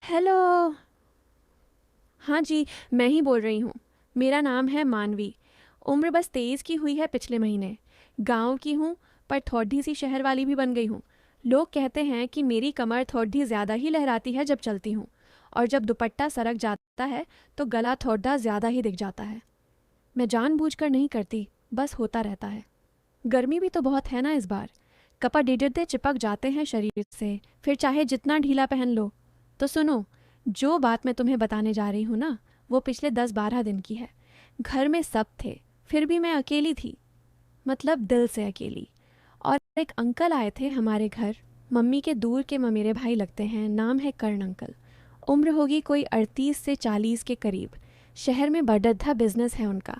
Hello. हाँ जी, मैं ही बोल रही हूँ। मेरा नाम है मानवी। उम्र बस 23 की हुई है पिछले महीने। गांव की हूँ, पर थोड़ी सी शहर वाली भी बन गई हूँ। लोग कहते हैं कि मेरी कमर थोड़ी ज़्यादा ही लहराती है जब चलती हूँ, और जब दुपट्टा सरक जाता है तो गला थोड़ा ज़्यादा ही दिख जाता है। मैं जानबूझकर नहीं करती, बस होता रहता है। गर्मी भी तो बहुत है ना इस बार। कपड़े डिडरते चिपक जाते हैं शरीर से, फिर चाहे जितना ढीला पहन लो। तो सुनो, जो बात मैं तुम्हें बताने जा रही हूँ ना, वो पिछले 10-12 दिन की है। घर में सब थे, फिर भी मैं अकेली थी। मतलब दिल से अकेली। और एक अंकल आए थे हमारे घर। मम्मी के दूर के ममेरे भाई लगते हैं। नाम है कर्ण अंकल। उम्र होगी कोई 38 से 40 के करीब। शहर में बड़द्दा बिजनेस है उनका।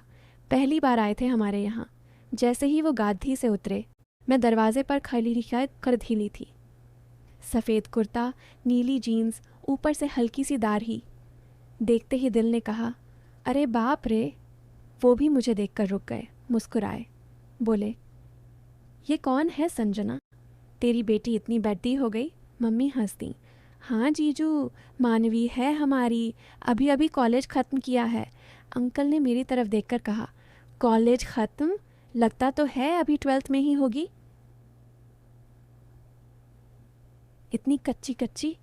पहली बार आए थे हमारे यहाँ। जैसे ही वो गाड़ी से उतरे, मैं दरवाजे पर खड़ी कर ढीली थी। सफ़ेद कुर्ता, नीली जीन्स, ऊपर से हल्की सी दाढ़ी। देखते ही दिल ने कहा, अरे बाप रे। वो भी मुझे देखकर रुक गए, मुस्कुराए। बोले, ये कौन है संजना? तेरी बेटी इतनी बड़ी हो गई? मम्मी हंस दी। हाँ जीजू, मानवी है हमारी। अभी अभी कॉलेज ख़त्म किया है। अंकल ने मेरी तरफ देखकर कहा, कॉलेज ख़त्म? लगता तो है अभी 12th में ही होगी। इतनी कच्ची कच्ची।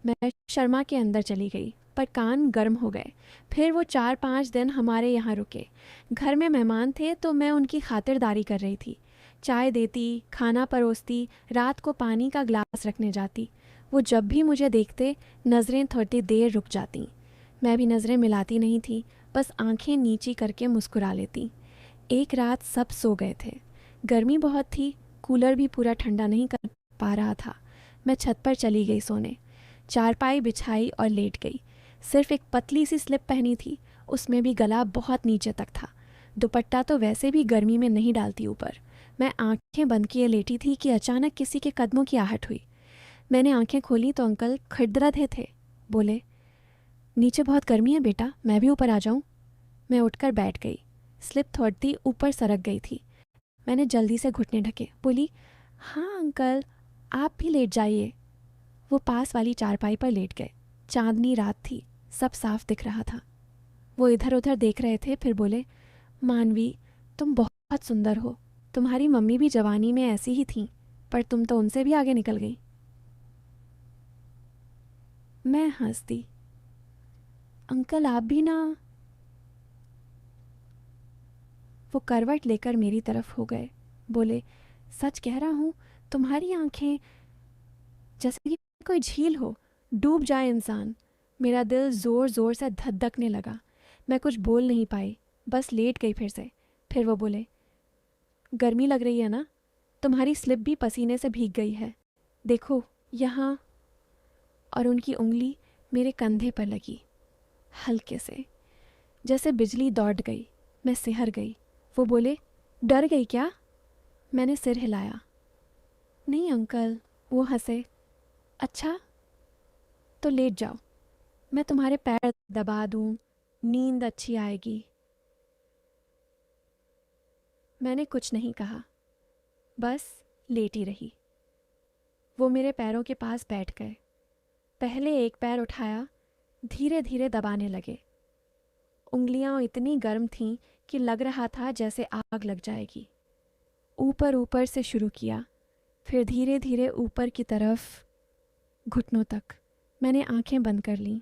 मैं शर्मा के अंदर चली गई, पर कान गर्म हो गए। फिर वो 4-5 दिन हमारे यहाँ रुके। घर में मेहमान थे तो मैं उनकी खातिरदारी कर रही थी। चाय देती, खाना परोसती, रात को पानी का ग्लास रखने जाती। वो जब भी मुझे देखते, नज़रें थोड़ी देर रुक जाती। मैं भी नज़रें मिलाती नहीं थी, बस आंखें नीची करके मुस्कुरा लेती। एक रात सब सो गए थे। गर्मी बहुत थी, कूलर भी पूरा ठंडा नहीं कर पा रहा था। मैं छत पर चली गई सोने। चारपाई बिछाई और लेट गई। सिर्फ एक पतली सी स्लिप पहनी थी, उसमें भी गला बहुत नीचे तक था। दुपट्टा तो वैसे भी गर्मी में नहीं डालती ऊपर। मैं आंखें बंद किए लेटी थी कि अचानक किसी के कदमों की आहट हुई। मैंने आंखें खोली तो अंकल खिड़दरा रहे थे। बोले, नीचे बहुत गर्मी है बेटा, मैं भी ऊपर आ जाऊं? मैं उठकर बैठ गई। स्लिप थोड़ी ऊपर सरक गई थी। मैंने जल्दी से घुटने ढके, बोली, हाँ अंकल, आप भी लेट जाइए। वो पास वाली चारपाई पर लेट गए। चांदनी रात थी, सब साफ दिख रहा था। वो इधर उधर देख रहे थे, फिर बोले, मानवी, तुम बहुत सुंदर हो। तुम्हारी मम्मी भी जवानी में ऐसी ही थी, पर तुम तो उनसे भी आगे निकल गई। मैं हंस दी। अंकल आप भी ना। वो करवट लेकर मेरी तरफ हो गए। बोले, सच कह रहा हूँ, तुम्हारी आंखें जैसे कि कोई झील हो, डूब जाए इंसान। मेरा दिल ज़ोर ज़ोर से धड़कने लगा। मैं कुछ बोल नहीं पाई, बस लेट गई फिर से। फिर वो बोले, गर्मी लग रही है ना? तुम्हारी स्लिप भी पसीने से भीग गई है। देखो यहाँ। और उनकी उंगली मेरे कंधे पर लगी, हल्के से, जैसे बिजली दौड़ गई। मैं सिहर गई। वो बोले, डर गई क्या? मैंने सिर हिलाया। नहीं अंकल। वो हंसे। अच्छा, तो लेट जाओ, मैं तुम्हारे पैर दबा दूं, नींद अच्छी आएगी। मैंने कुछ नहीं कहा, बस लेटी रही। वो मेरे पैरों के पास बैठ गए। पहले एक पैर उठाया, धीरे धीरे दबाने लगे। उंगलियां इतनी गर्म थीं कि लग रहा था जैसे आग लग जाएगी। ऊपर ऊपर से शुरू किया, फिर धीरे धीरे ऊपर की तरफ, घुटनों तक। मैंने आंखें बंद कर लीं।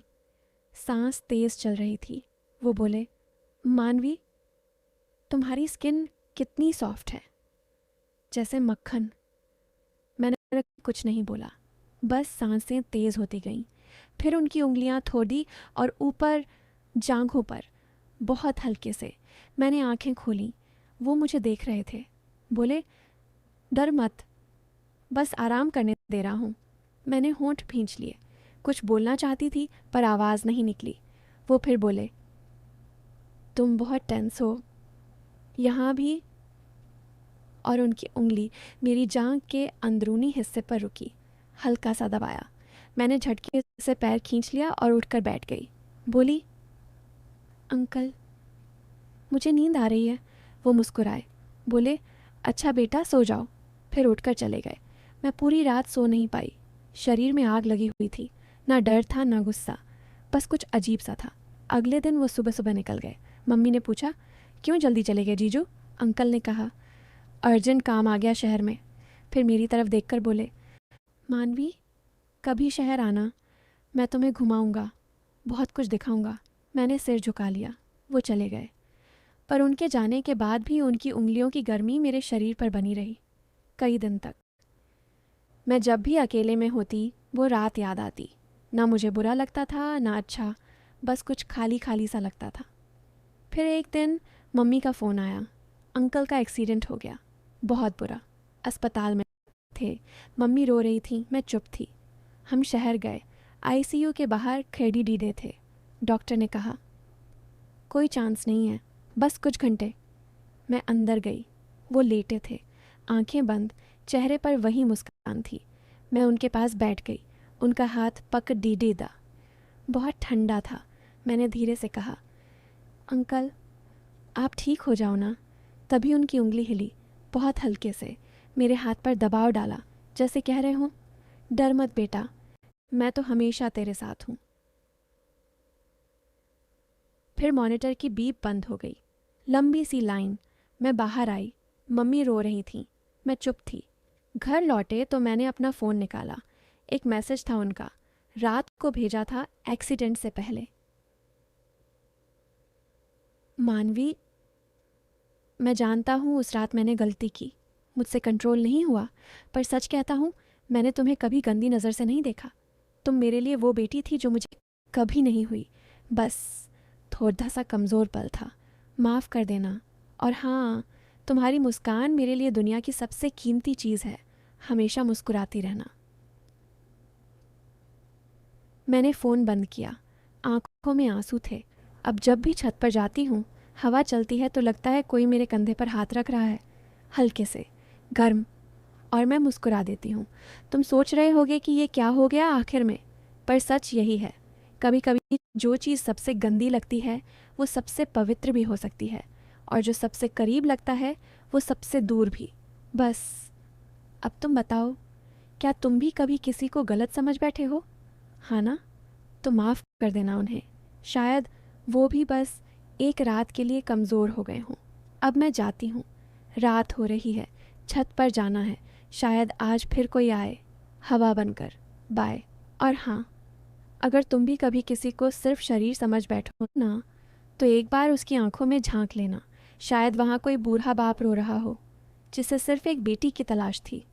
सांस तेज चल रही थी। वो बोले, मानवी, तुम्हारी स्किन कितनी सॉफ्ट है, जैसे मक्खन। मैंने कुछ नहीं बोला, बस सांसें तेज होती गईं। फिर उनकी उंगलियां थोड़ी और ऊपर जांघों पर, बहुत हल्के से। मैंने आंखें खोली। वो मुझे देख रहे थे। बोले, डर मत, बस आराम करने दे रहा हूँ। मैंने होंठ भींच लिए। कुछ बोलना चाहती थी, पर आवाज़ नहीं निकली। वो फिर बोले, तुम बहुत टेंस हो यहाँ भी। और उनकी उंगली मेरी जांघ के अंदरूनी हिस्से पर रुकी, हल्का सा दबाया। मैंने झटके से पैर खींच लिया और उठकर बैठ गई। बोली, अंकल, मुझे नींद आ रही है। वो मुस्कुराए। बोले, अच्छा बेटा, सो जाओ। फिर उठकर चले गए। मैं पूरी रात सो नहीं पाई। शरीर में आग लगी हुई थी। ना डर था ना गुस्सा, बस कुछ अजीब सा था। अगले दिन वो सुबह सुबह निकल गए। मम्मी ने पूछा, क्यों जल्दी चले गए जीजू? अंकल ने कहा, अर्जेंट काम आ गया शहर में। फिर मेरी तरफ देखकर बोले, मानवी, कभी शहर आना, मैं तुम्हें घुमाऊंगा, बहुत कुछ दिखाऊंगा। मैंने सिर झुका लिया। वो चले गए, पर उनके जाने के बाद भी उनकी उंगलियों की गर्मी मेरे शरीर पर बनी रही, कई दिन तक। मैं जब भी अकेले में होती वो रात याद आती। ना मुझे बुरा लगता था ना अच्छा, बस कुछ खाली खाली सा लगता था। फिर एक दिन मम्मी का फ़ोन आया, अंकल का एक्सीडेंट हो गया, बहुत बुरा। अस्पताल में थे, मम्मी रो रही थी, मैं चुप थी। हम शहर गए, आईसीयू के बाहर खेड़ी डीडे थे। डॉक्टर ने कहा, कोई चांस नहीं है, बस कुछ घंटे। मैं अंदर गई, वो लेटे थे, आंखें बंद, चेहरे पर वही मुस्कान थी। मैं उनके पास बैठ गई, उनका हाथ पकड़ डीडेदा। बहुत ठंडा था। मैंने धीरे से कहा, अंकल, आप ठीक हो जाओ ना। तभी उनकी उंगली हिली, बहुत हल्के से, मेरे हाथ पर दबाव डाला, जैसे कह रहे हों, डर मत बेटा, मैं तो हमेशा तेरे साथ हूँ। फिर मॉनिटर की बीप बंद हो गई। लंबी सी लाइन। मैं बाहर आई, मम्मी रो रही थी, मैं चुप थी। घर लौटे तो मैंने अपना फ़ोन निकाला। एक मैसेज था उनका, रात को भेजा था एक्सीडेंट से पहले। मानवी, मैं जानता हूँ उस रात मैंने गलती की, मुझसे कंट्रोल नहीं हुआ, पर सच कहता हूँ, मैंने तुम्हें कभी गंदी नज़र से नहीं देखा। तुम मेरे लिए वो बेटी थी जो मुझे कभी नहीं हुई। बस थोड़ा सा कमज़ोर पल था, माफ़ कर देना। और हाँ, तुम्हारी मुस्कान मेरे लिए दुनिया की सबसे कीमती चीज़ है, हमेशा मुस्कुराती रहना। मैंने फ़ोन बंद किया, आंखों में आंसू थे। अब जब भी छत पर जाती हूँ, हवा चलती है तो लगता है कोई मेरे कंधे पर हाथ रख रहा है, हल्के से, गर्म, और मैं मुस्कुरा देती हूँ। तुम सोच रहे होगे कि ये क्या हो गया आखिर में, पर सच यही है, कभी कभी जो चीज़ सबसे गंदी लगती है वो सबसे पवित्र भी हो सकती है, और जो सबसे करीब लगता है वो सबसे दूर भी। बस अब तुम बताओ, क्या तुम भी कभी किसी को गलत समझ बैठे हो? हाँ ना? तो माफ़ कर देना उन्हें। शायद वो भी बस एक रात के लिए कमज़ोर हो गए हों। अब मैं जाती हूँ, रात हो रही है, छत पर जाना है, शायद आज फिर कोई आए, हवा बनकर। बाय। और हाँ, अगर तुम भी कभी किसी को सिर्फ शरीर समझ बैठो ना, तो एक बार उसकी आंखों में झांक लेना, शायद वहाँ कोई बूढ़ा बाप रो रहा हो, जिसे सिर्फ एक बेटी की तलाश थी।